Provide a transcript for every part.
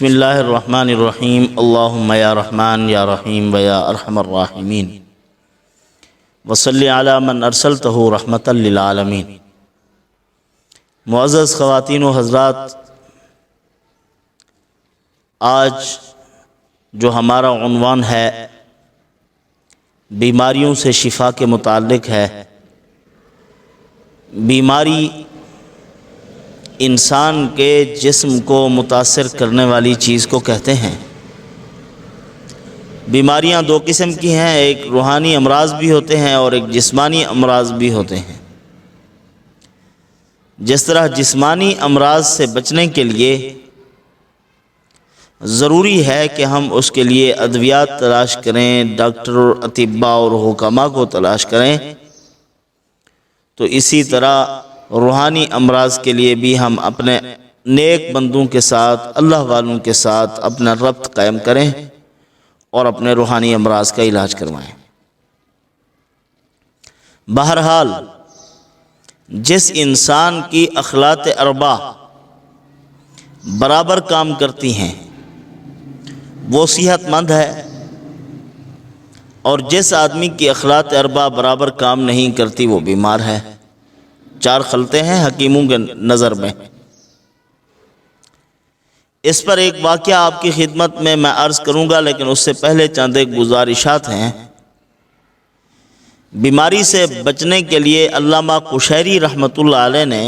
بسم اللہ الرحمن الرحیم اللہم یا رحمان یا رحیم ویا ارحم الراحمین وصلی علی من ارسلتہ رحمتا للعالمین۔ معزز خواتین و حضرات، آج جو ہمارا عنوان ہے بیماریوں سے شفا کے متعلق ہے۔ بیماری انسان کے جسم کو متاثر کرنے والی چیز کو کہتے ہیں۔ بیماریاں دو قسم کی ہیں، ایک روحانی امراض بھی ہوتے ہیں اور ایک جسمانی امراض بھی ہوتے ہیں۔ جس طرح جسمانی امراض سے بچنے کے لیے ضروری ہے کہ ہم اس کے لیے ادویات تلاش کریں، ڈاکٹر، اطباء اور حکماء کو تلاش کریں، تو اسی طرح روحانی امراض کے لیے بھی ہم اپنے نیک بندوں کے ساتھ، اللہ والوں کے ساتھ اپنا ربط قائم کریں اور اپنے روحانی امراض کا علاج کروائیں۔ بہرحال جس انسان کی اخلاط اربع برابر کام کرتی ہیں وہ صحت مند ہے، اور جس آدمی کی اخلاط اربع برابر کام نہیں کرتی وہ بیمار ہے۔ چار خلطیں ہیں حکیموں کے نظر میں۔ اس پر ایک واقعہ آپ کی خدمت میں عرض کروں گا، لیکن اس سے پہلے چند ایک گزارشات ہیں۔ بیماری سے بچنے کے لیے علامہ قشیری رحمۃ اللہ علیہ نے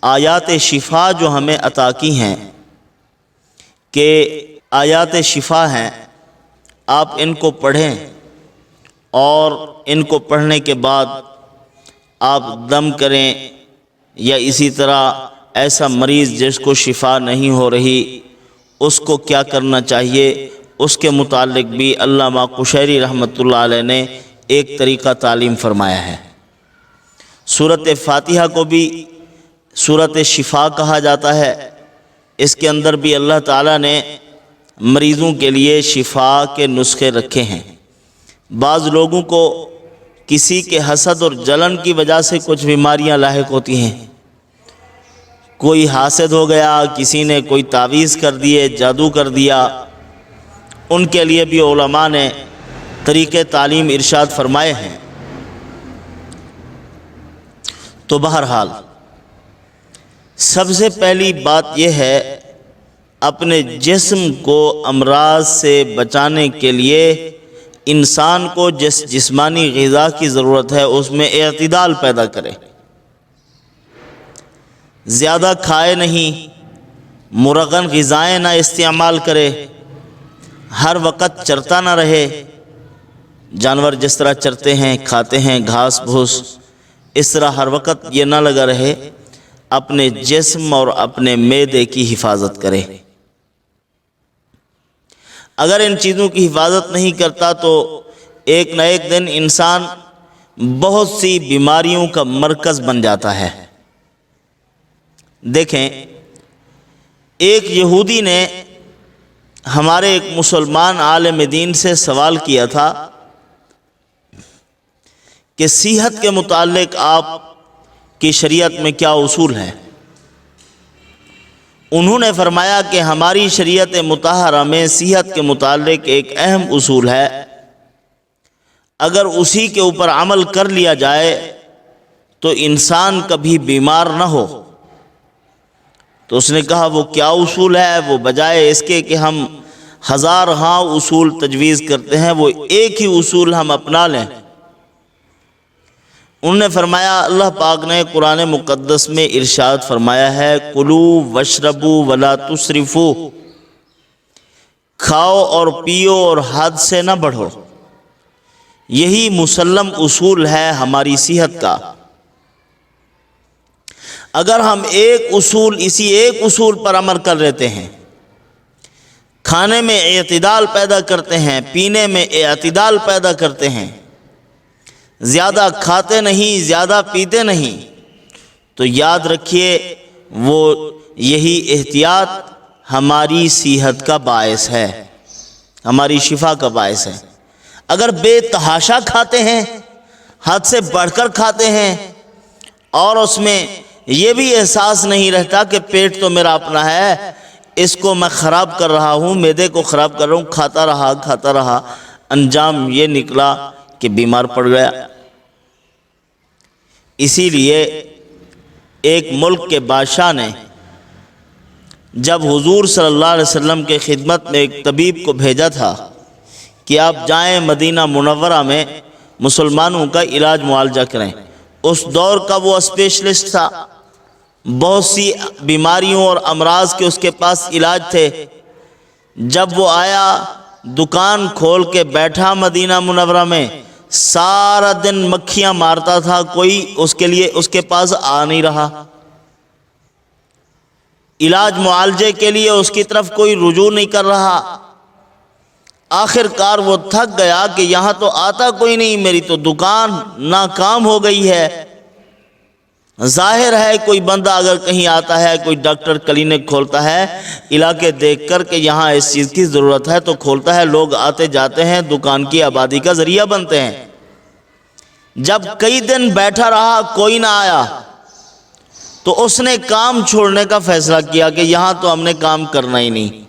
آیات شفا جو ہمیں عطا کی ہیں کہ آیات شفا ہیں، آپ ان کو پڑھیں اور ان کو پڑھنے کے بعد آپ دم کریں، یا اسی طرح ایسا مریض جس کو شفا نہیں ہو رہی اس کو کیا کرنا چاہیے، اس کے متعلق بھی علامہ قشیری رحمۃ اللہ علیہ نے ایک طریقہ تعلیم فرمایا ہے۔ سورۃ فاتحہ کو بھی سورۃ شفا کہا جاتا ہے۔ اس کے اندر بھی اللہ تعالیٰ نے مریضوں کے لیے شفا کے نسخے رکھے ہیں۔ بعض لوگوں کو کسی کے حسد اور جلن کی وجہ سے کچھ بیماریاں لاحق ہوتی ہیں۔ کوئی حاسد ہو گیا، کسی نے کوئی تعویذ کر دیے، جادو کر دیا، ان کے لیے بھی علماء نے طریقے تعلیم ارشاد فرمائے ہیں۔ تو بہرحال سب سے پہلی بات یہ ہے، اپنے جسم کو امراض سے بچانے کے لیے انسان کو جس جسمانی غذا کی ضرورت ہے اس میں اعتدال پیدا کرے۔ زیادہ کھائے نہیں، مرغن غذائیں نہ استعمال کرے، ہر وقت چرتا نہ رہے۔ جانور جس طرح چرتے ہیں، کھاتے ہیں گھاس بھوس، اس طرح ہر وقت یہ نہ لگا رہے، اپنے جسم اور اپنے معدے کی حفاظت کرے۔ اگر ان چیزوں کی حفاظت نہیں کرتا تو ایک نہ ایک دن انسان بہت سی بیماریوں کا مرکز بن جاتا ہے۔ دیکھیں، ایک یہودی نے ہمارے ایک مسلمان عالم دین سے سوال کیا تھا کہ صحت کے متعلق آپ کی شریعت میں کیا اصول ہیں؟ انہوں نے فرمایا کہ ہماری شریعت مطہرہ میں صحت کے متعلق ایک اہم اصول ہے، اگر اسی کے اوپر عمل کر لیا جائے تو انسان کبھی بیمار نہ ہو۔ تو اس نے کہا وہ کیا اصول ہے؟ وہ بجائے اس کے کہ ہم ہزار ہاں اصول تجویز کرتے ہیں، وہ ایک ہی اصول ہم اپنا لیں۔ انہوں نے فرمایا، اللہ پاک نے قرآن مقدس میں ارشاد فرمایا ہے، کلوا واشربوا ولا تسرفوا، کھاؤ اور پیو اور حد سے نہ بڑھو۔ یہی مسلم اصول ہے ہماری صحت کا۔ اگر ہم اسی ایک اصول پر عمل کر لیتے ہیں، کھانے میں اعتدال پیدا کرتے ہیں، پینے میں اعتدال پیدا کرتے ہیں، زیادہ کھاتے نہیں، زیادہ پیتے نہیں، تو یاد رکھیے وہ یہی احتیاط ہماری صحت کا باعث ہے، ہماری شفا کا باعث ہے۔ اگر بے تحاشا کھاتے ہیں، حد سے بڑھ کر کھاتے ہیں، اور اس میں یہ بھی احساس نہیں رہتا کہ پیٹ تو میرا اپنا ہے، اس کو میں خراب کر رہا ہوں، معدے کو خراب کر رہا ہوں، کھاتا رہا، انجام یہ نکلا کہ بیمار پڑ گیا۔ اسی لیے ایک ملک کے بادشاہ نے جب حضور صلی اللہ علیہ وسلم کے خدمت میں ایک طبیب کو بھیجا تھا کہ آپ جائیں مدینہ منورہ میں مسلمانوں کا علاج معالجہ کریں، اس دور کا وہ اسپیشلسٹ تھا، بہت سی بیماریوں اور امراض کے اس کے پاس علاج تھے۔ جب وہ آیا، دکان کھول کے بیٹھا مدینہ منورہ میں، سارا دن مکھیاں مارتا تھا، کوئی اس کے پاس آ نہیں رہا، علاج معالجے کے لیے اس کی طرف کوئی رجوع نہیں کر رہا۔ آخر کار وہ تھک گیا کہ یہاں تو آتا کوئی نہیں، میری تو دکان ناکام ہو گئی ہے۔ ظاہر ہے کوئی بندہ اگر کہیں آتا ہے، کوئی ڈاکٹر کلینک کھولتا ہے، علاقے دیکھ کر کہ یہاں اس چیز کی ضرورت ہے تو کھولتا ہے، لوگ آتے جاتے ہیں، دکان کی آبادی کا ذریعہ بنتے ہیں۔ جب کئی دن بیٹھا رہا، کوئی نہ آیا، تو اس نے کام چھوڑنے کا فیصلہ کیا کہ یہاں تو ہم نے کام کرنا ہی نہیں۔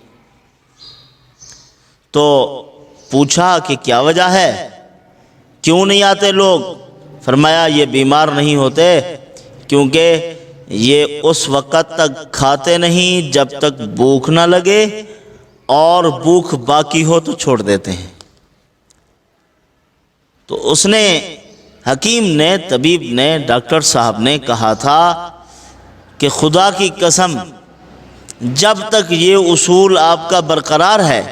تو پوچھا کہ کیا وجہ ہے، کیوں نہیں آتے لوگ؟ فرمایا یہ بیمار نہیں ہوتے کیونکہ یہ اس وقت تک کھاتے نہیں جب تک بھوک نہ لگے، اور بھوک باقی ہو تو چھوڑ دیتے ہیں۔ تو اس نے، حکیم نے، طبیب نے، ڈاکٹر صاحب نے کہا تھا کہ خدا کی قسم جب تک یہ اصول آپ کا برقرار ہے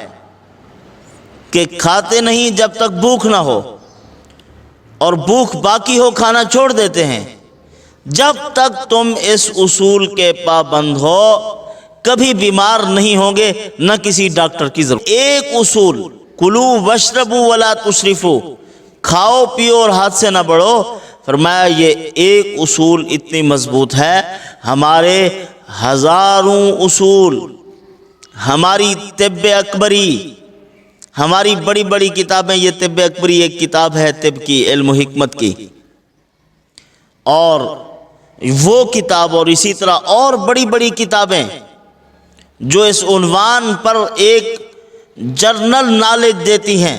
کہ کھاتے نہیں جب تک بھوک نہ ہو، اور بھوک باقی ہو کھانا چھوڑ دیتے ہیں، جب تک تم اس اصول کے پابند ہو کبھی بیمار نہیں ہوں گے، نہ کسی ڈاکٹر کی ضرورت۔ ایک اصول، کلو واشربوا ولا تسرفوا، کھاؤ پیو اور حد سے نہ بڑھو۔ فرمایا یہ ایک اصول اتنی مضبوط ہے، ہمارے ہزاروں اصول، ہماری طب اکبری، ہماری بڑی بڑی کتابیں، یہ طب اکبری ایک کتاب ہے طب کی، علم و حکمت کی، اور وہ کتاب اور اسی طرح اور بڑی بڑی کتابیں جو اس عنوان پر ایک جرنل نالج دیتی ہیں،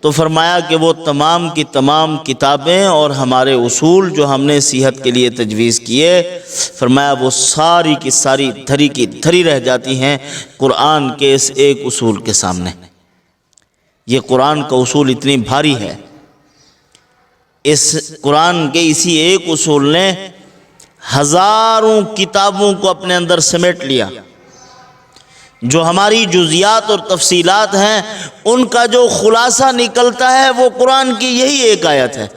تو فرمایا کہ وہ تمام کی تمام کتابیں اور ہمارے اصول جو ہم نے صحت کے لیے تجویز کیے، فرمایا وہ ساری کی ساری دھری کی دھری رہ جاتی ہیں قرآن کے اس ایک اصول کے سامنے۔ یہ قرآن کا اصول اتنی بھاری ہے، اس قرآن کے اسی ایک اصول نے ہزاروں کتابوں کو اپنے اندر سمیٹ لیا۔ جو ہماری جزیات اور تفصیلات ہیں ان کا جو خلاصہ نکلتا ہے وہ قرآن کی یہی ایک آیت ہے۔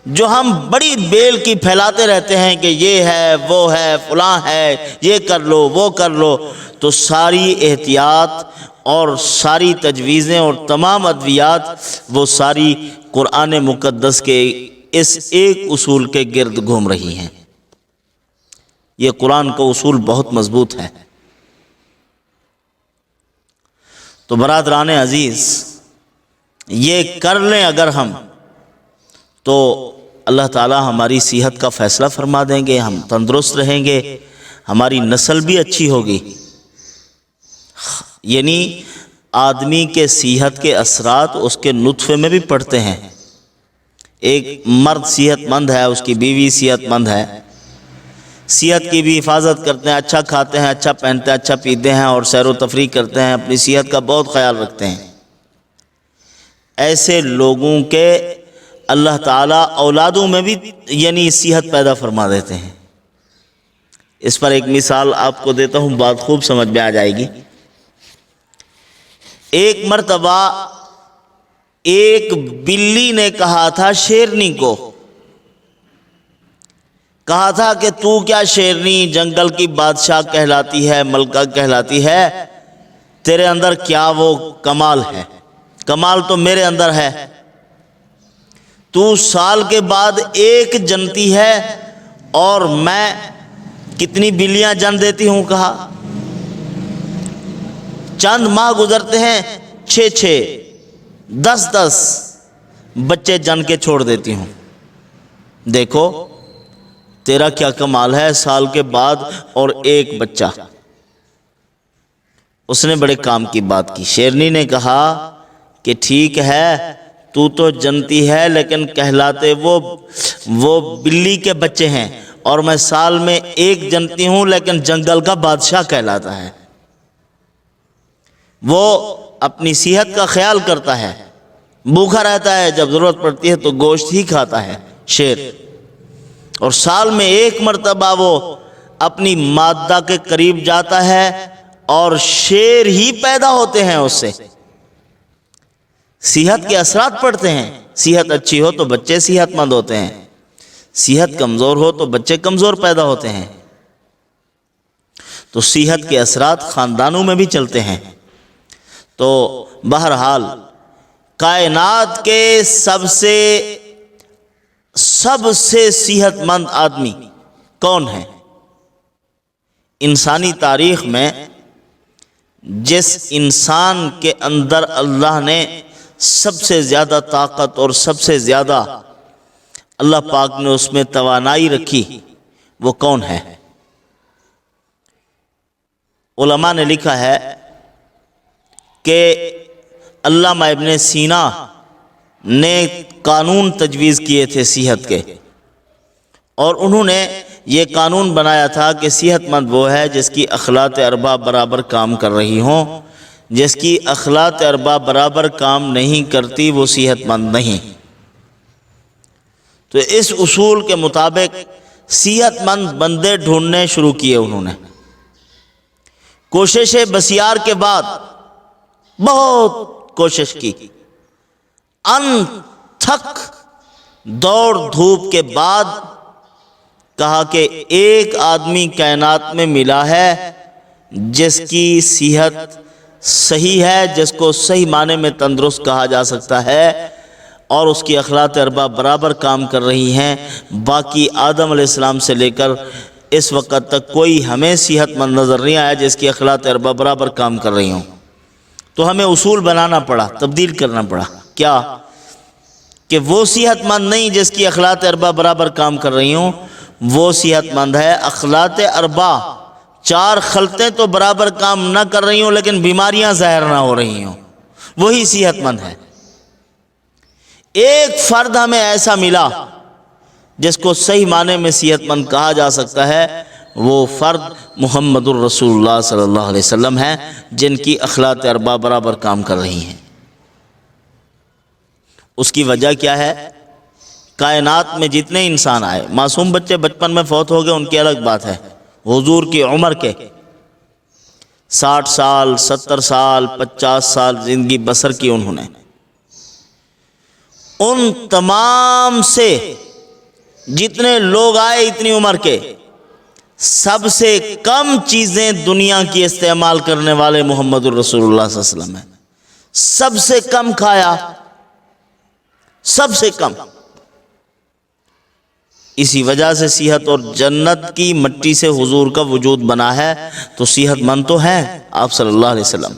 جو ہم بڑی بیل کی پھیلاتے رہتے ہیں کہ یہ ہے، وہ ہے، فلاں ہے، یہ کر لو، وہ کر لو، تو ساری احتیاط اور ساری تجویزیں اور تمام ادویات وہ ساری قرآن مقدس کے اس ایک اصول کے گرد گھوم رہی ہیں۔ یہ قرآن کا اصول بہت مضبوط ہے۔ تو برادران عزیز، یہ کر لیں اگر ہم، تو اللہ تعالی ہماری صحت کا فیصلہ فرما دیں گے، ہم تندرست رہیں گے، ہماری نسل بھی اچھی ہوگی۔ یعنی آدمی کے صحت کے اثرات اس کے نطفے میں بھی پڑتے ہیں۔ ایک مرد صحت مند ہے، اس کی بیوی صحت مند ہے، صحت کی بھی حفاظت کرتے ہیں، اچھا کھاتے ہیں، اچھا پہنتے ہیں، اچھا پیتے ہیں، اور سیر و تفریح کرتے ہیں، اپنی صحت کا بہت خیال رکھتے ہیں۔ ایسے لوگوں کے اللہ تعالیٰ اولادوں میں بھی یعنی صحت پیدا فرما دیتے ہیں۔ اس پر ایک مثال آپ کو دیتا ہوں، بات خوب سمجھ میں آ جائے گی۔ ایک مرتبہ ایک بلی نے کہا تھا شیرنی کو، کہا تھا کہ تو کیا شیرنی جنگل کی بادشاہ کہلاتی ہے، ملکہ کہلاتی ہے، تیرے اندر کیا وہ کمال ہے؟ کمال تو میرے اندر ہے، تو سال کے بعد ایک جنتی ہے اور میں کتنی بلیاں جن دیتی ہوں؟ کہا چند ماہ گزرتے ہیں، 6 10 بچے جن کے چھوڑ دیتی ہوں۔ دیکھو تیرا کیا کمال ہے، سال کے بعد اور ایک بچہ۔ اس نے بڑے کام کی بات کی۔ شیرنی نے کہا کہ ٹھیک ہے تو جنتی ہے، لیکن کہلاتے وہ بلی کے بچے ہیں، اور میں سال میں ایک جنتی ہوں لیکن جنگل کا بادشاہ کہلاتا ہے۔ وہ اپنی صحت کا خیال کرتا ہے، بھوکا رہتا ہے، جب ضرورت پڑتی ہے تو گوشت ہی کھاتا ہے شیر، اور سال میں ایک مرتبہ وہ اپنی مادہ کے قریب جاتا ہے اور شیر ہی پیدا ہوتے ہیں اس سے۔ صحت کے اثرات پڑتے ہیں، صحت اچھی ہو تو بچے صحت مند ہوتے ہیں، صحت کمزور ہو تو بچے کمزور پیدا ہوتے ہیں۔ تو صحت کے اثرات خاندانوں میں بھی چلتے ہیں۔ تو بہرحال کائنات کے سب سے صحت مند آدمی کون ہے؟ انسانی تاریخ میں جس انسان کے اندر اللہ نے سب سے زیادہ طاقت اور سب سے زیادہ اللہ پاک نے اس میں توانائی رکھی، وہ کون ہے؟ علماء نے لکھا ہے کہ علامہ ابن سینا نے قانون تجویز کیے تھے صحت کے، اور انہوں نے یہ قانون بنایا تھا کہ صحت مند وہ ہے جس کی اخلاط اربع برابر کام کر رہی ہوں، جس کی اخلاط اربع برابر کام نہیں کرتی وہ صحت مند نہیں۔ تو اس اصول کے مطابق صحت مند بندے ڈھونڈنے شروع کیے انہوں نے۔ کوشش بسیار کے بعد، بہت کوشش کی، تھک دوڑ دھوپ کے بعد کہا کہ ایک آدمی کائنات میں ملا ہے جس کی صحت صحیح ہے، جس کو صحیح معنی میں تندرست کہا جا سکتا ہے، اور اس کی اخلاط اربع برابر کام کر رہی ہیں۔ باقی آدم علیہ السلام سے لے کر اس وقت تک کوئی ہمیں صحت مند نظر نہیں آیا جس کی اخلاط اربع برابر کام کر رہی ہوں۔ تو ہمیں اصول بنانا پڑا، تبدیل کرنا پڑا۔ کیا؟ کہ وہ صحت مند نہیں جس کی اخلاط اربع برابر کام کر رہی ہوں، وہ صحت مند ہے اخلاط اربع، چار خلطیں تو برابر کام نہ کر رہی ہوں لیکن بیماریاں ظاہر نہ ہو رہی ہوں، وہی صحت مند ہے۔ ایک فرد ہمیں ایسا ملا جس کو صحیح معنی میں صحت مند کہا جا سکتا ہے، وہ فرد محمد الرسول اللہ صلی اللہ علیہ وسلم ہے، جن کی اخلاط اربع برابر کام کر رہی ہیں۔ اس کی وجہ کیا ہے؟ کائنات میں جتنے انسان آئے، معصوم بچے بچپن میں فوت ہو گئے ان کی الگ بات ہے، حضور کی عمر کے 60 سال 70 سال 50 سال زندگی بسر کی انہوں نے، ان تمام سے جتنے لوگ آئے اتنی عمر کے، سب سے کم چیزیں دنیا کی استعمال کرنے والے محمد الرسول اللہ صلی اللہ علیہ وسلم ہیں۔ سب سے کم کھایا، سب سے کم۔ اسی وجہ سے صحت، اور جنت کی مٹی سے حضور کا وجود بنا ہے، تو صحت مند تو ہے آپ صلی اللہ علیہ وسلم۔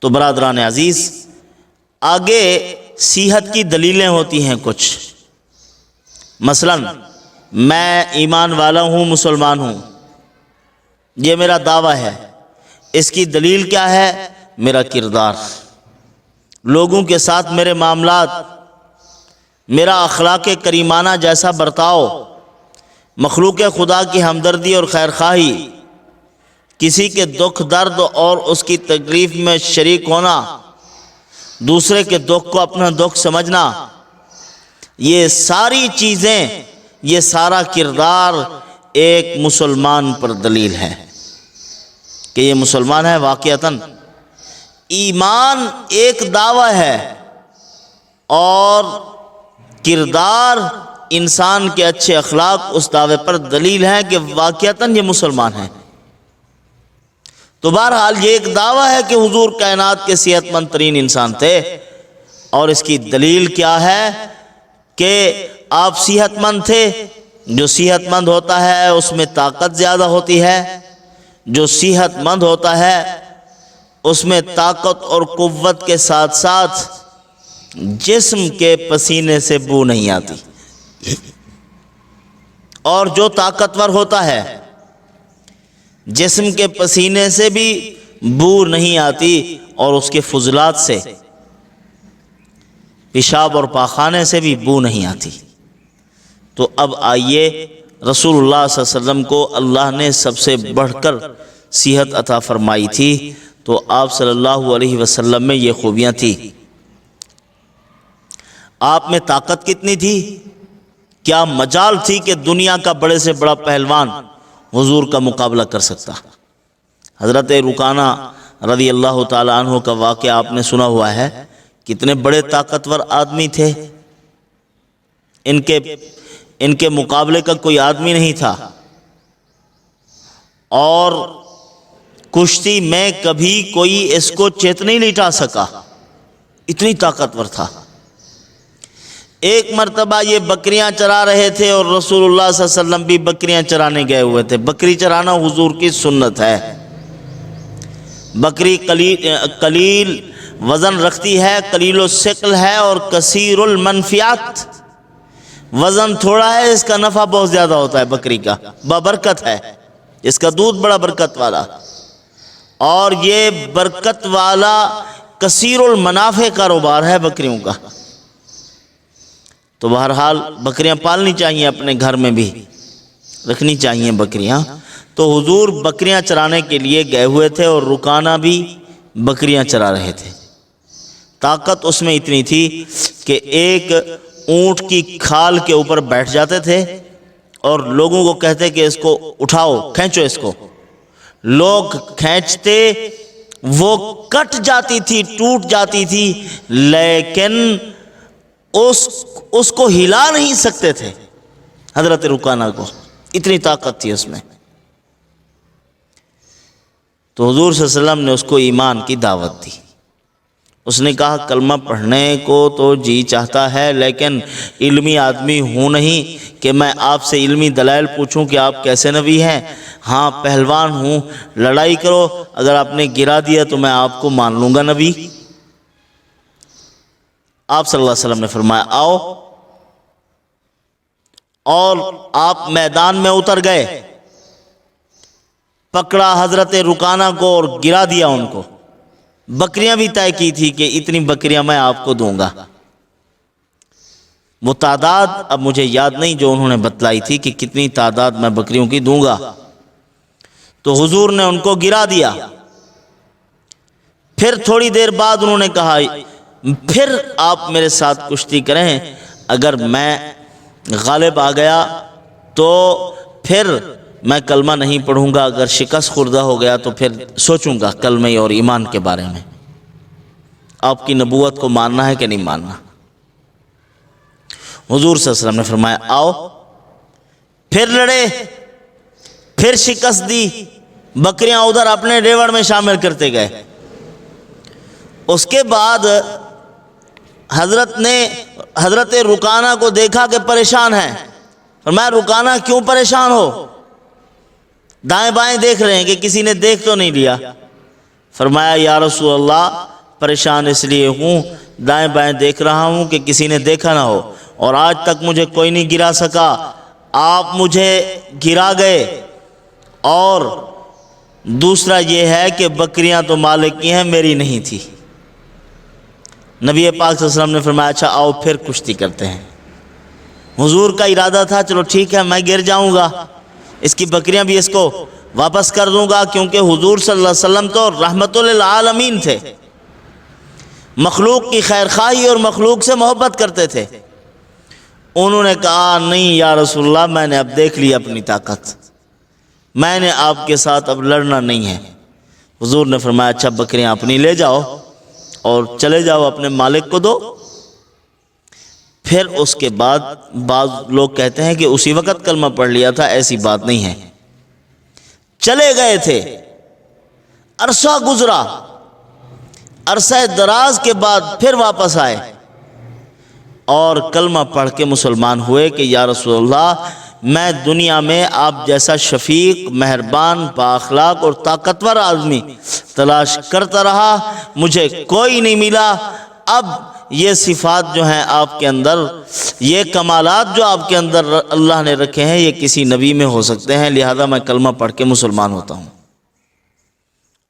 تو برادران عزیز، آگے صحت کی دلیلیں ہوتی ہیں کچھ، مثلا میں ایمان والا ہوں، مسلمان ہوں، یہ میرا دعویٰ ہے، اس کی دلیل کیا ہے؟ میرا کردار، لوگوں کے ساتھ میرے معاملات، میرا اخلاق کریمانہ جیسا برتاؤ، مخلوق خدا کی ہمدردی اور خیرخواہی، کسی کے دکھ درد اور اس کی تکلیف میں شریک ہونا، دوسرے کے دکھ کو اپنا دکھ سمجھنا، یہ ساری چیزیں، یہ سارا کردار ایک مسلمان پر دلیل ہے کہ یہ مسلمان ہے واقعتاً۔ ایمان ایک دعویٰ ہے اور کردار، انسان کے اچھے اخلاق اس دعوے پر دلیل ہے کہ واقعتاً یہ مسلمان ہے۔ تو بہرحال یہ ایک دعویٰ ہے کہ حضور کائنات کے صحت مند ترین انسان تھے، اور اس کی دلیل کیا ہے کہ آپ صحت مند تھے۔ جو صحت مند ہوتا ہے اس میں طاقت زیادہ ہوتی ہے، جو صحت مند ہوتا ہے اس میں طاقت اور قوت کے ساتھ ساتھ جسم کے پسینے سے بو نہیں آتی، اور جو طاقتور ہوتا ہے، جسم کے پسینے سے بھی بو نہیں آتی اور اس کے فضلات سے، پیشاب اور پاخانے سے بھی بو نہیں آتی۔ تو اب آئیے، رسول اللہ صلی اللہ علیہ وسلم کو اللہ نے سب سے بڑھ کر صحت عطا فرمائی تھی، تو آپ صلی اللہ علیہ وسلم میں یہ خوبیاں تھیں۔ آپ میں طاقت کتنی تھی، کیا مجال تھی کہ دنیا کا بڑے سے بڑا پہلوان حضور کا مقابلہ کر سکتا۔ حضرت رکانہ رضی اللہ تعالی عنہ کا واقعہ آپ نے سنا ہوا ہے، کتنے بڑے طاقتور آدمی تھے، ان کے مقابلے کا کوئی آدمی نہیں تھا، اور کشتی میں کبھی کوئی اس کو چیت نہیں لٹا سکا، اتنی طاقتور تھا۔ ایک مرتبہ یہ بکریاں چرا رہے تھے اور رسول اللہ صلی اللہ علیہ وسلم بھی بکریاں چرانے گئے ہوئے تھے۔ بکری چرانا حضور کی سنت ہے۔ بکری قلیل وزن رکھتی ہے، قلیل الثقل ہے اور کثیر المنفیات، وزن تھوڑا ہے، اس کا نفع بہت زیادہ ہوتا ہے۔ بکری کا بابرکت ہے، اس کا دودھ بڑا برکت والا، اور یہ برکت والا کثیر المنافع کاروبار ہے بکریوں کا۔ تو بہرحال بکریاں پالنی چاہیے، اپنے گھر میں بھی رکھنی چاہیے بکریاں۔ تو حضور بکریاں چرانے کے لیے گئے ہوئے تھے اور رکانہ بھی بکریاں چرا رہے تھے۔ طاقت اس میں اتنی تھی کہ ایک اونٹ کی کھال کے اوپر بیٹھ جاتے تھے اور لوگوں کو کہتے کہ اس کو اٹھاؤ، کھینچو اس کو۔ لوگ کھینچتے، وہ کٹ جاتی تھی، ٹوٹ جاتی تھی، لیکن اس کو ہلا نہیں سکتے تھے حضرت رکانہ کو، اتنی طاقت تھی اس میں۔ تو حضور صلی اللہ علیہ وسلم نے اس کو ایمان کی دعوت دی۔ اس نے کہا کلمہ پڑھنے کو تو جی چاہتا ہے، لیکن علمی آدمی ہوں نہیں کہ میں آپ سے علمی دلائل پوچھوں کہ آپ کیسے نبی ہیں۔ ہاں پہلوان ہوں، لڑائی کرو، اگر آپ نے گرا دیا تو میں آپ کو مان لوں گا نبی۔ آپ صلی اللہ علیہ وسلم نے فرمایا آؤ، اور آپ میدان میں اتر گئے، پکڑا حضرت رکانہ کو اور گرا دیا ان کو۔ بکریاں بھی طے کی تھی کہ اتنی بکریاں میں آپ کو دوں گا۔ وہ تعداد اب مجھے یاد نہیں جو انہوں نے بتلائی تھی کہ کتنی تعداد میں بکریوں کی دوں گا۔ تو حضور نے ان کو گرا دیا۔ پھر تھوڑی دیر بعد انہوں نے کہا پھر آپ میرے ساتھ کشتی کریں، اگر میں غالب آ گیا تو پھر میں کلمہ نہیں پڑھوں گا، اگر شکست خوردہ ہو گیا تو پھر سوچوں گا کلمہ اور ایمان کے بارے میں، آپ کی نبوت کو ماننا ہے کہ نہیں ماننا۔ حضور صلی اللہ علیہ وسلم نے فرمایا آؤ، پھر لڑے، پھر شکست دی، بکریاں ادھر اپنے ریوڑ میں شامل کرتے گئے۔ اس کے بعد حضرت نے حضرت رکانہ کو دیکھا کہ پریشان ہے، فرمایا رکانہ کیوں پریشان ہو؟ دائیں بائیں دیکھ رہے ہیں کہ کسی نے دیکھ تو نہیں لیا۔ فرمایا یا رسول اللہ پریشان اس لیے ہوں، دائیں بائیں دیکھ رہا ہوں کہ کسی نے دیکھا نہ ہو، اور آج تک مجھے کوئی نہیں گرا سکا، آپ مجھے گرا گئے۔ اور دوسرا یہ ہے کہ بکریاں تو مالک کی ہیں، میری نہیں تھی۔ نبی پاک صلی اللہ علیہ وسلم نے فرمایا اچھا آؤ پھر کشتی کرتے ہیں۔ حضور کا ارادہ تھا چلو ٹھیک ہے میں گر جاؤں گا، اس کی بکریاں بھی اس کو واپس کر دوں گا، کیونکہ حضور صلی اللہ علیہ وسلم تو رحمت للعالمین تھے، مخلوق کی خیر خواہی اور مخلوق سے محبت کرتے تھے۔ انہوں نے کہا نہیں یا رسول اللہ میں نے اب دیکھ لی اپنی طاقت، میں نے آپ کے ساتھ اب لڑنا نہیں ہے۔ حضور نے فرمایا اچھا بکریاں اپنی لے جاؤ اور چلے جاؤ، اپنے مالک کو دو۔ پھر اس کے بعد بعض لوگ کہتے ہیں کہ اسی وقت کلمہ پڑھ لیا تھا، ایسی بات نہیں ہے، چلے گئے تھے، عرصہ گزرا، عرصہ دراز کے بعد پھر واپس آئے اور کلمہ پڑھ کے مسلمان ہوئے کہ یا رسول اللہ میں دنیا میں آپ جیسا شفیق، مہربان، بااخلاق اور طاقتور آدمی تلاش کرتا رہا، مجھے کوئی نہیں ملا۔ اب یہ صفات جو ہیں آپ کے اندر، یہ کمالات جو آپ کے اندر اللہ نے رکھے ہیں، یہ کسی نبی میں ہو سکتے ہیں، لہذا میں کلمہ پڑھ کے مسلمان ہوتا ہوں۔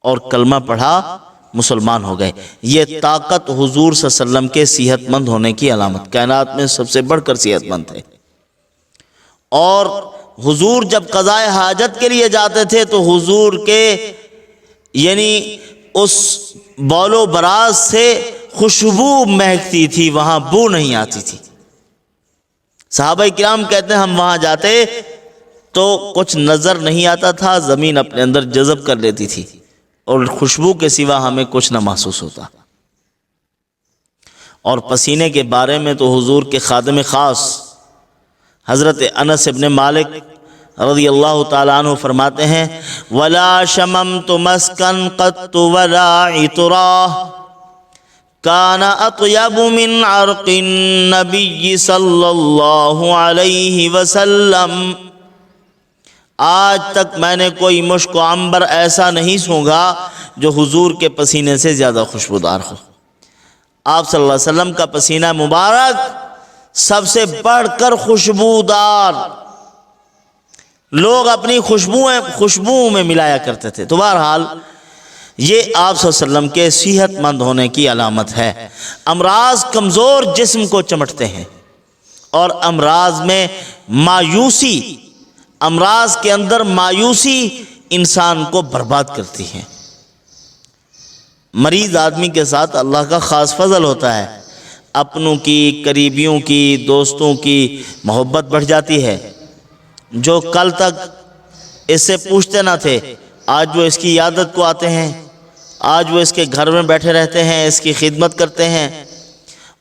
اور کلمہ پڑھا، مسلمان ہو گئے۔ یہ طاقت حضور صلی اللہ علیہ وسلم کے صحت مند ہونے کی علامت، کائنات میں سب سے بڑھ کر صحت مند تھے۔ اور حضور جب قضاء حاجت کے لیے جاتے تھے تو حضور کے یعنی اس بول و براز سے خوشبو مہکتی تھی، وہاں بو نہیں آتی تھی۔ صحابہ کرام کہتے ہیں ہم وہاں جاتے تو کچھ نظر نہیں آتا تھا، زمین اپنے اندر جذب کر لیتی تھی اور خوشبو کے سوا ہمیں کچھ نہ محسوس ہوتا۔ اور پسینے کے بارے میں تو حضور کے خادم خاص حضرت انس ابن مالک رضی اللہ تعالیٰ عنہ فرماتے ہیں وَلَا شَمَمْتُ مَسْكًا قَطُّ وَلَا عِطْرًا كَانَ أَطْيَبُ مِنْ عَرْقِ النَّبِيِّ صلی اللہ علیہ وسلم۔ آج تک میں نے کوئی مشک و عنبر ایسا نہیں سونگھا جو حضور کے پسینے سے زیادہ خوشبودار ہو۔ آپ صلی اللہ علیہ وسلم کا پسینہ مبارک سب سے بڑھ کر خوشبودار، لوگ اپنی خوشبو میں ملایا کرتے تھے۔ تو بہرحال یہ آپ صلی اللہ علیہ وسلم کے صحت مند ہونے کی علامت ہے۔ امراض کمزور جسم کو چمٹتے ہیں، اور امراض میں مایوسی، امراض کے اندر مایوسی انسان کو برباد کرتی ہے۔ مریض آدمی کے ساتھ اللہ کا خاص فضل ہوتا ہے، اپنوں کی، قریبیوں کی، دوستوں کی محبت بڑھ جاتی ہے۔ جو کل تک اس سے پوچھتے نہ تھے، آج وہ اس کی عیادت کو آتے ہیں، آج وہ اس کے گھر میں بیٹھے رہتے ہیں، اس کی خدمت کرتے ہیں،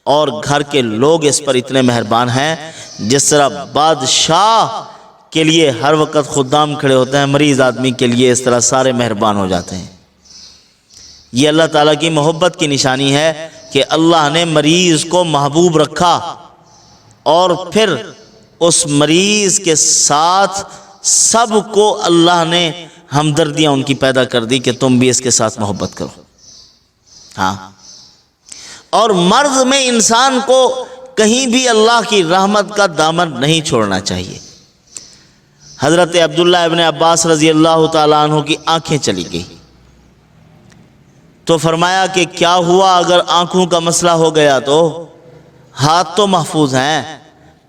اور گھر کے لوگ اس پر اتنے مہربان ہیں جس طرح بادشاہ کے لیے ہر وقت خدام کھڑے ہوتے ہیں، مریض آدمی کے لیے اس طرح سارے مہربان ہو جاتے ہیں۔ یہ اللہ تعالیٰ کی محبت کی نشانی ہے کہ اللہ نے مریض کو محبوب رکھا، اور پھر اس مریض کے ساتھ سب کو اللہ نے ہمدردیاں ان کی پیدا کر دی کہ تم بھی اس کے ساتھ محبت کرو۔ ہاں، اور مرض میں انسان کو کہیں بھی اللہ کی رحمت کا دامن نہیں چھوڑنا چاہیے۔ حضرت عبداللہ ابن عباس رضی اللہ تعالیٰ عنہ کی آنکھیں چلی گئی تو فرمایا کہ کیا ہوا اگر آنکھوں کا مسئلہ ہو گیا تو؟ ہاتھ تو محفوظ ہیں،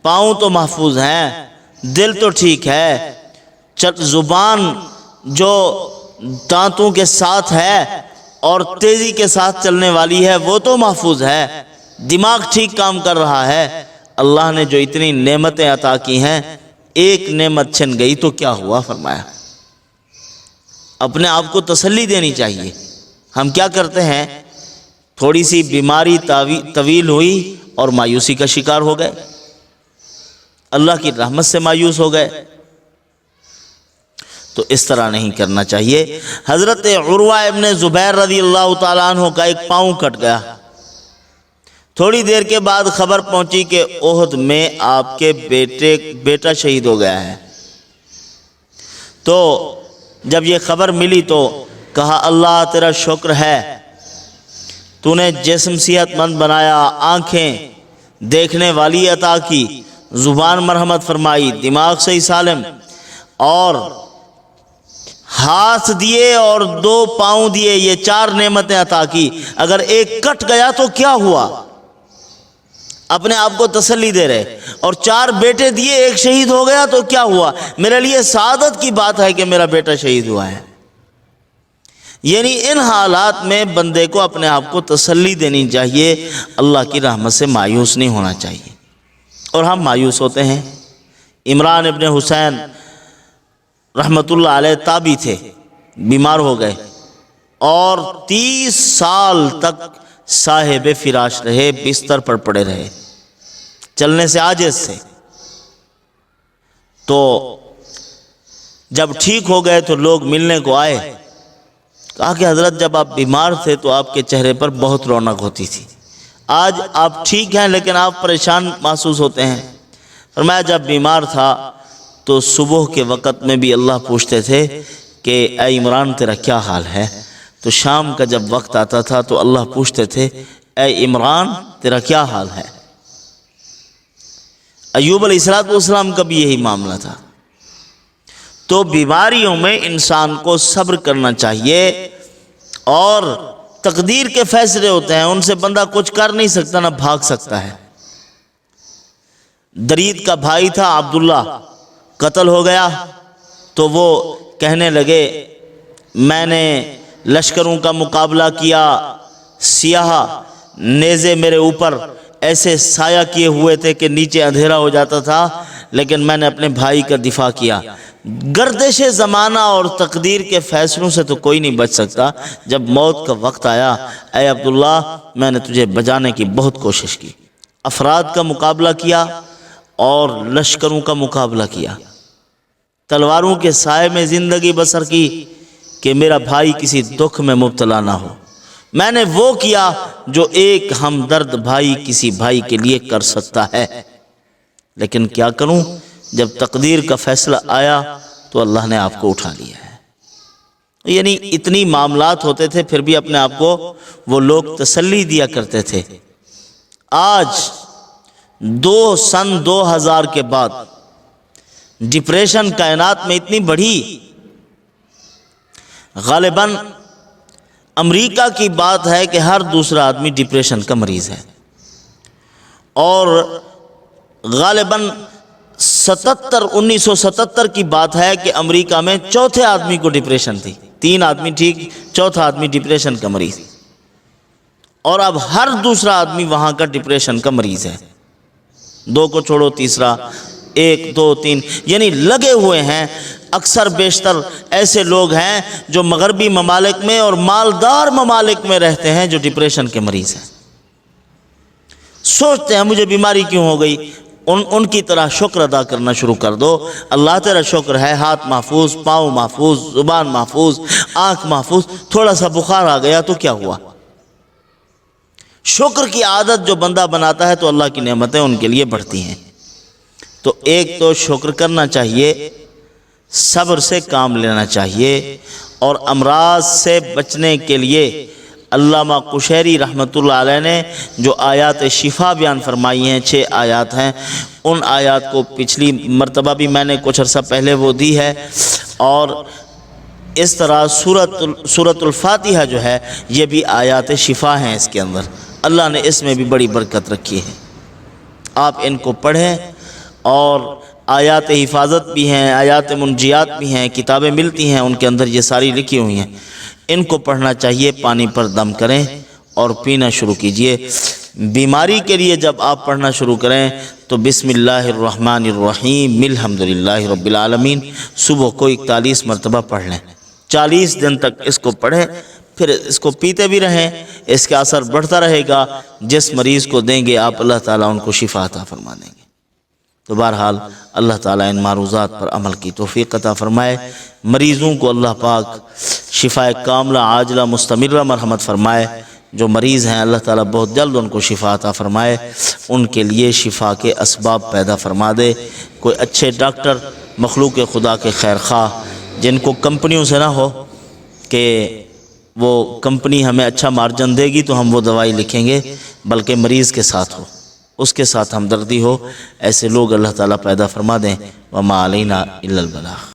پاؤں تو محفوظ ہیں، دل تو ٹھیک ہے، زبان جو دانتوں کے ساتھ ہے اور تیزی کے ساتھ چلنے والی ہے وہ تو محفوظ ہے، دماغ ٹھیک کام کر رہا ہے۔ اللہ نے جو اتنی نعمتیں عطا کی ہیں، ایک نعمت چھن گئی تو کیا ہوا؟ فرمایا اپنے آپ کو تسلی دینی چاہیے۔ ہم کیا کرتے ہیں، تھوڑی سی بیماری طویل ہوئی اور مایوسی کا شکار ہو گئے، اللہ کی رحمت سے مایوس ہو گئے۔ تو اس طرح نہیں کرنا چاہیے۔ حضرت عروہ ابن زبیر رضی اللہ تعالیٰ عنہ کا ایک پاؤں کٹ گیا، تھوڑی دیر کے بعد خبر پہنچی کہ احد میں آپ کے بیٹا شہید ہو گیا ہے۔ تو جب یہ خبر ملی تو کہا اللہ تیرا شکر ہے، تو نے جسم صحت مند بنایا، آنکھیں دیکھنے والی عطا کی، زبان مرحمت فرمائی، دماغ صحیح سالم، اور ہاتھ دیے اور 2 پاؤں دیے، یہ 4 نعمتیں عطا کی۔ اگر ایک کٹ گیا تو کیا ہوا؟ اپنے آپ کو تسلی دے رہے، اور 4 بیٹے دیے، ایک شہید ہو گیا تو کیا ہوا؟ میرے لیے سعادت کی بات ہے کہ میرا بیٹا شہید ہوا ہے۔ یعنی ان حالات میں بندے کو اپنے آپ کو تسلی دینی چاہیے، اللہ کی رحمت سے مایوس نہیں ہونا چاہیے۔ اور ہم مایوس ہوتے ہیں۔ عمران ابن حسین رحمت اللہ علیہ تابعی تھے، بیمار ہو گئے اور 30 سال تک صاحب فراش رہے، بستر پر پڑے رہے، چلنے سے عاجز تھے۔ تو جب ٹھیک ہو گئے تو لوگ ملنے کو آئے، کہا کہ حضرت جب آپ بیمار تھے تو آپ کے چہرے پر بہت رونق ہوتی تھی، آج آپ ٹھیک ہیں لیکن آپ پریشان محسوس ہوتے ہیں۔ فرمایا جب بیمار تھا تو صبح کے وقت میں بھی اللہ پوچھتے تھے کہ اے عمران تیرا کیا حال ہے، تو شام کا جب وقت آتا تھا تو اللہ پوچھتے تھے اے عمران تیرا کیا حال ہے۔ ایوب علیہ السلام کا بھی یہی معاملہ تھا۔ تو بیماریوں میں انسان کو صبر کرنا چاہیے، اور تقدیر کے فیصلے ہوتے ہیں، ان سے بندہ کچھ کر نہیں سکتا نہ بھاگ سکتا ہے۔ درید کا بھائی تھا عبداللہ، قتل ہو گیا تو وہ کہنے لگے میں نے لشکروں کا مقابلہ کیا، سیاہ نیزے میرے اوپر ایسے سایہ کیے ہوئے تھے کہ نیچے اندھیرا ہو جاتا تھا، لیکن میں نے اپنے بھائی کا دفاع کیا۔ گردش زمانہ اور تقدیر کے فیصلوں سے تو کوئی نہیں بچ سکتا۔ جب موت کا وقت آیا، اے عبداللہ میں نے تجھے بچانے کی بہت کوشش کی، افراد کا مقابلہ کیا اور لشکروں کا مقابلہ کیا، تلواروں کے سائے میں زندگی بسر کی کہ میرا بھائی کسی دکھ میں مبتلا نہ ہو۔ میں نے وہ کیا جو ایک ہمدرد بھائی کسی بھائی کے لیے کر سکتا ہے، لیکن کیا کروں، جب تقدیر کا فیصلہ آیا تو اللہ نے آپ کو اٹھا لیا ہے۔ یعنی اتنی معاملات ہوتے تھے، پھر بھی اپنے آپ کو وہ لوگ تسلی دیا کرتے تھے۔ آج سن 2000 کے بعد ڈپریشن کائنات میں اتنی بڑھی، غالباً امریکہ کی بات ہے کہ ہر دوسرا آدمی ڈپریشن کا مریض ہے، اور غالباً 1977 کی بات ہے کہ امریکہ میں چوتھے آدمی کو ڈپریشن تھی، 3 آدمی ٹھیک، چوتھا آدمی ڈپریشن کا مریض، اور اب ہر دوسرا آدمی وہاں کا ڈپریشن کا مریض ہے، 2 کو چھوڑو تیسرا، 1 2 3، یعنی لگے ہوئے ہیں۔ اکثر بیشتر ایسے لوگ ہیں جو مغربی ممالک میں اور مالدار ممالک میں رہتے ہیں جو ڈپریشن کے مریض ہیں، سوچتے ہیں مجھے بیماری کیوں ہو گئی۔ ان کی طرح شکر ادا کرنا شروع کر دو، اللہ تیرا شکر ہے، ہاتھ محفوظ، پاؤں محفوظ، زبان محفوظ، آنکھ محفوظ، تھوڑا سا بخار آ گیا تو کیا ہوا۔ شکر کی عادت جو بندہ بناتا ہے تو اللہ کی نعمتیں ان کے لیے بڑھتی ہیں۔ تو ایک تو شکر کرنا چاہیے، صبر سے کام لینا چاہیے، اور امراض سے بچنے کے لیے علامہ قشیری رحمۃ اللہ علیہ نے جو آیات شفا بیان فرمائی ہیں، 6 آیات ہیں، ان آیات کو پچھلی مرتبہ بھی میں نے کچھ عرصہ پہلے وہ دی ہے، اور اس طرح سورۃ الفاتحہ جو ہے یہ بھی آیات شفا ہیں، اس کے اندر اللہ نے اس میں بھی بڑی برکت رکھی ہے۔ آپ ان کو پڑھیں، اور آیات حفاظت بھی ہیں، آیات منجیات بھی ہیں، کتابیں ملتی ہیں ان کے اندر یہ ساری لکھی ہوئی ہیں، ان کو پڑھنا چاہیے، پانی پر دم کریں اور پینا شروع کیجئے۔ بیماری کے لیے جب آپ پڑھنا شروع کریں تو بسم اللہ الرحمن الرحیم الحمدللہ رب العالمین صبح کو 41 مرتبہ پڑھ لیں، 40 دن تک اس کو پڑھیں، پھر اس کو پیتے بھی رہیں، اس کا اثر بڑھتا رہے گا۔ جس مریض کو دیں گے آپ، اللہ تعالیٰ ان کو شفا عطا فرما دیں گے۔ تو بہرحال اللہ تعالیٰ ان معروضات پر عمل کی توفیق عطا فرمائے، مریضوں کو اللہ پاک شفا کاملہ عاجلہ مستمرہ مرحمت فرمائے، جو مریض ہیں اللہ تعالیٰ بہت جلد ان کو شفا عطا فرمائے، ان کے لیے شفا کے اسباب پیدا فرما دے۔ کوئی اچھے ڈاکٹر مخلوق خدا کے خیر خواہ، جن کو کمپنیوں سے نہ ہو کہ وہ کمپنی ہمیں اچھا مارجن دے گی تو ہم وہ دوائی لکھیں گے، بلکہ مریض کے ساتھ ہو، اس کے ساتھ ہمدردی ہو، ایسے لوگ اللہ تعالیٰ پیدا فرما دیں۔ وما علینا الا البلاغ۔